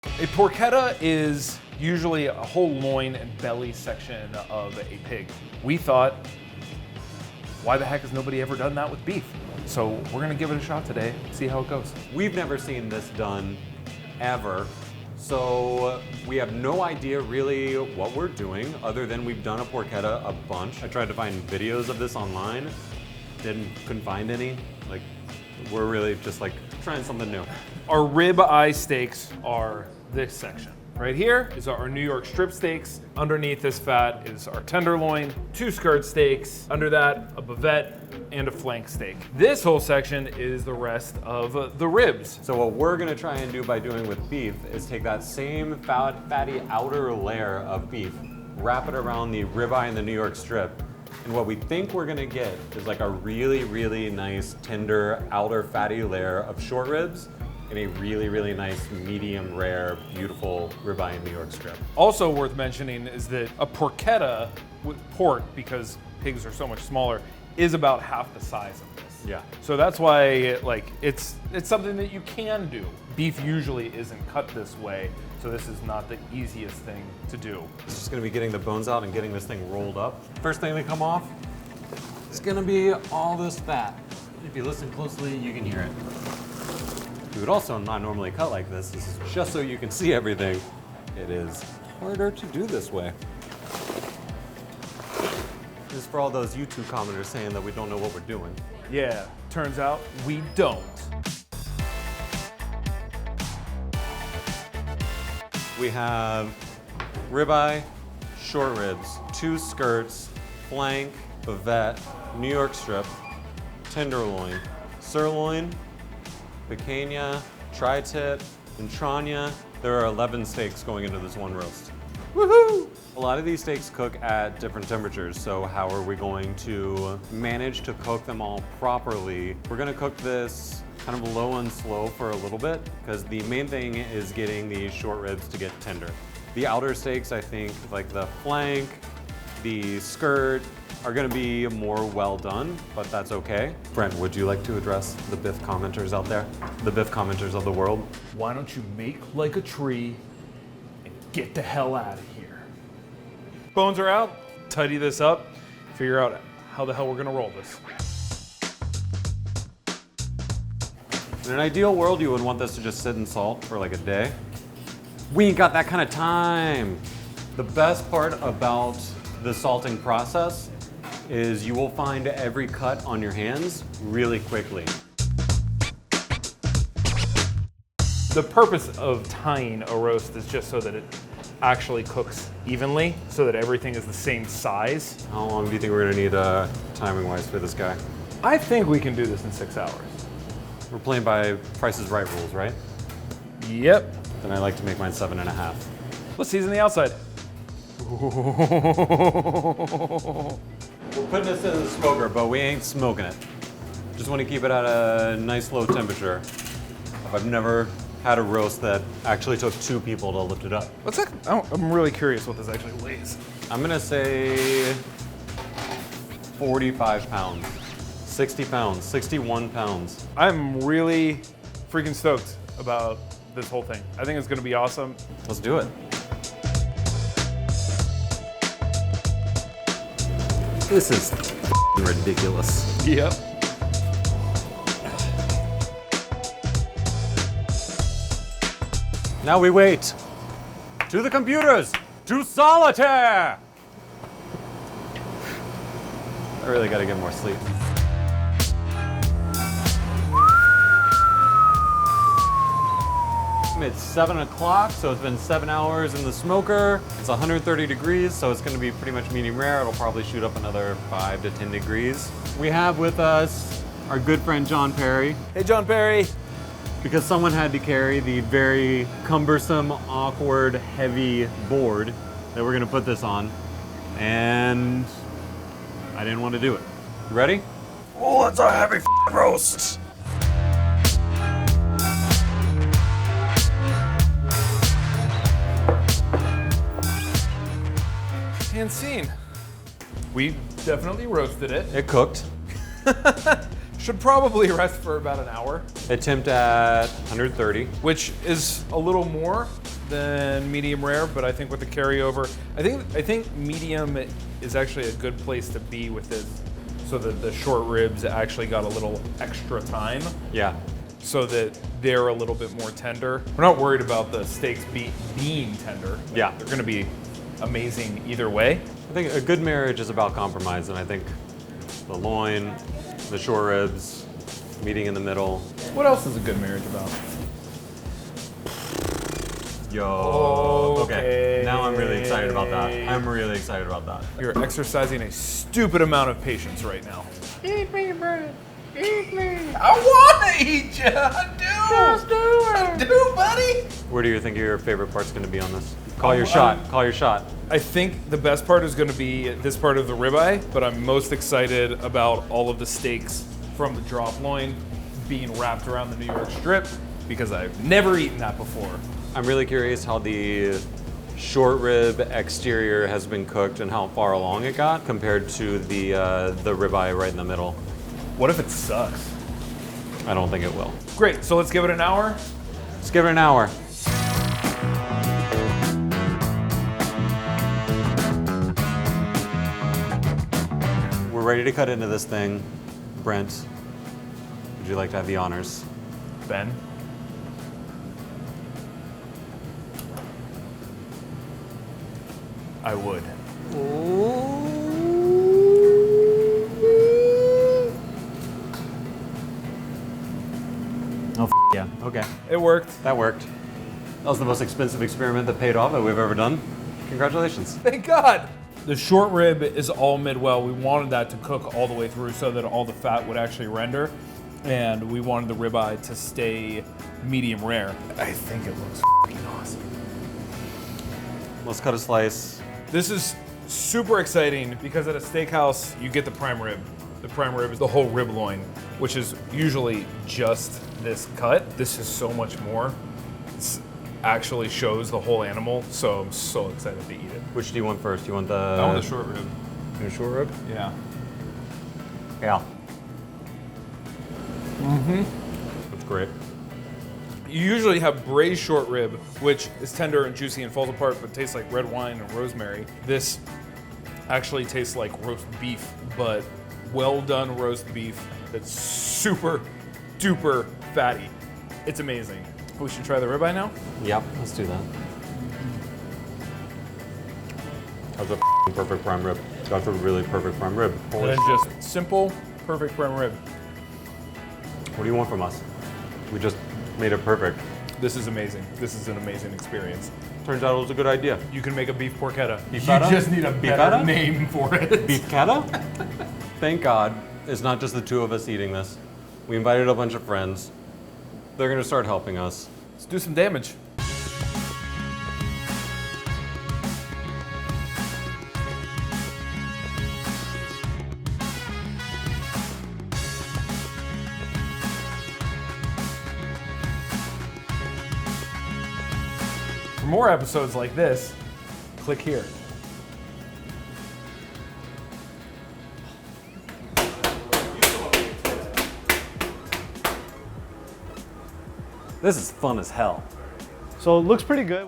A porchetta is usually a whole loin and belly section of a pig. We thought, why the heck has nobody ever done that with beef? So we're gonna give it a shot today, see how it goes. We've never seen this done ever, so we have no idea really what we're doing other than we've done a porchetta a bunch. I tried to find videos of this online, couldn't find any. Like, we're really just like trying something new. Our rib eye steaks are this section. Right here is our New York strip steaks. Underneath this fat is our tenderloin, 2 skirt steaks. Under that, a bavette and a flank steak. This whole section is the rest of the ribs. So what we're gonna try and do by doing with beef is take that same fatty outer layer of beef, wrap it around the ribeye and the New York strip, and what we think we're gonna get is like a really, really nice, tender, outer fatty layer of short ribs and a really, really nice, medium rare, beautiful ribeye and New York strip. Also worth mentioning is that a porchetta with pork, because pigs are so much smaller, is about half the size of this. Yeah. So that's why it's something that you can do. Beef usually isn't cut this way, so this is not the easiest thing to do. It's just gonna be getting the bones out and getting this thing rolled up. First thing to come off is gonna be all this fat. If you listen closely, you can hear it. We would also not normally cut like this. This is just so you can see everything. It is harder to do this way. This is for all those YouTube commenters saying that we don't know what we're doing. Yeah, turns out we don't. We have ribeye, short ribs, 2 skirts, flank, bavette, New York strip, tenderloin, sirloin, picanha, tri-tip, entraña. There are 11 steaks going into this one roast. Woohoo! A lot of these steaks cook at different temperatures, so how are we going to manage to cook them all properly? We're gonna cook this kind of low and slow for a little bit, because the main thing is getting these short ribs to get tender. The outer steaks, I think, like the flank, the skirt, are gonna be more well done, but that's okay. Brent, would you like to address the Biff commenters out there? The Biff commenters of the world? Why don't you make like a tree and get the hell out of here? Bones are out, tidy this up, figure out how the hell we're gonna roll this. In an ideal world, you would want this to just sit in salt for like a day. We ain't got that kind of time. The best part about the salting process is you will find every cut on your hands really quickly. The purpose of tying a roast is just so that it actually cooks evenly, so that everything is the same size. How long do you think we're gonna need timing-wise for this guy? I think we can do this in 6 hours. We're playing by Price is Right rules, right? Yep. Then I like to make mine 7.5. Let's season the outside. We're putting this in the smoker, but we ain't smoking it. Just want to keep it at a nice low temperature. I've never had a roast that actually took 2 people to lift it up. What's that? I'm really curious what this actually weighs. I'm gonna say 45 pounds, 60 pounds, 61 pounds. I'm really freaking stoked about this whole thing. I think it's gonna be awesome. Let's do it. This is ridiculous. Yep. Now we wait. To the computers! To solitaire! I really gotta get more sleep. It's 7 o'clock, so it's been 7 hours in the smoker. It's 130 degrees, so it's gonna be pretty much medium rare. It'll probably shoot up another 5 to 10 degrees. We have with us our good friend John Perry, Hey, John Perry. because someone had to carry the very cumbersome, awkward, heavy board that we're gonna put this on, and I didn't want to do it. You ready? Oh, that's a heavy roast. And scene. We definitely roasted it. It cooked. Should probably rest for about an hour, It temped at 130. which is a little more than medium rare, but I think with the carryover, I think medium is actually a good place to be with this, so that the short ribs actually got a little extra time. Yeah. So that they're a little bit more tender. We're not worried about the steaks being tender. Yeah. They're gonna be amazing either way. I think a good marriage is about compromise, and I think the loin, the short ribs, meeting in the middle. What else is a good marriage about? Yo. Okay. Now I'm really excited about that. I'm really excited about that. You're exercising a stupid amount of patience right now. Eat me, Brent. Eat me. I want to eat you. I do. Just do it. I do, buddy. Where do you think your favorite part's going to be on this? Call your shot. Call your shot. I think the best part is going to be this part of the ribeye, but I'm most excited about all of the steaks from the drop loin being wrapped around the New York strip, because I've never eaten that before. I'm really curious how the short rib exterior has been cooked and how far along it got compared to the ribeye right in the middle. What if it sucks? I don't think it will. Great, so let's give it an hour. Let's give it an hour. We're ready to cut into this thing. Brent, would you like to have the honors? Ben? I would. Oh, yeah, okay. It worked. That worked. That was the most expensive experiment that paid off that we've ever done. Congratulations. Thank God. The short rib is all mid-well. We wanted that to cook all the way through so that all the fat would actually render. And we wanted the ribeye to stay medium rare. I think it looks fucking awesome. Let's cut a slice. This is super exciting because at a steakhouse, you get the prime rib. The prime rib is the whole rib loin, which is usually just this cut. This is so much more. It actually shows the whole animal, so I'm so excited to eat it. Which do you want first? You want the... I want the short rib. The short rib? Yeah. Yeah. That's great. You usually have braised short rib, which is tender and juicy and falls apart, but tastes like red wine and rosemary. This actually tastes like roast beef, but well done roast beef that's super duper fatty. It's amazing. We should try the ribeye now? Yep, let's do that. That's a perfect prime rib. That's a really perfect prime rib. And then just simple, perfect prime rib. What do you want from us? We just made it perfect. This is amazing. This is an amazing experience. Turns out it was a good idea. You can make a beef porchetta. Beefetta? You just need a better name for it. Beefetta? Thank God it's not just the two of us eating this. We invited a bunch of friends. They're gonna start helping us. Let's do some damage. For more episodes like this, click here. This is fun as hell. So it looks pretty good.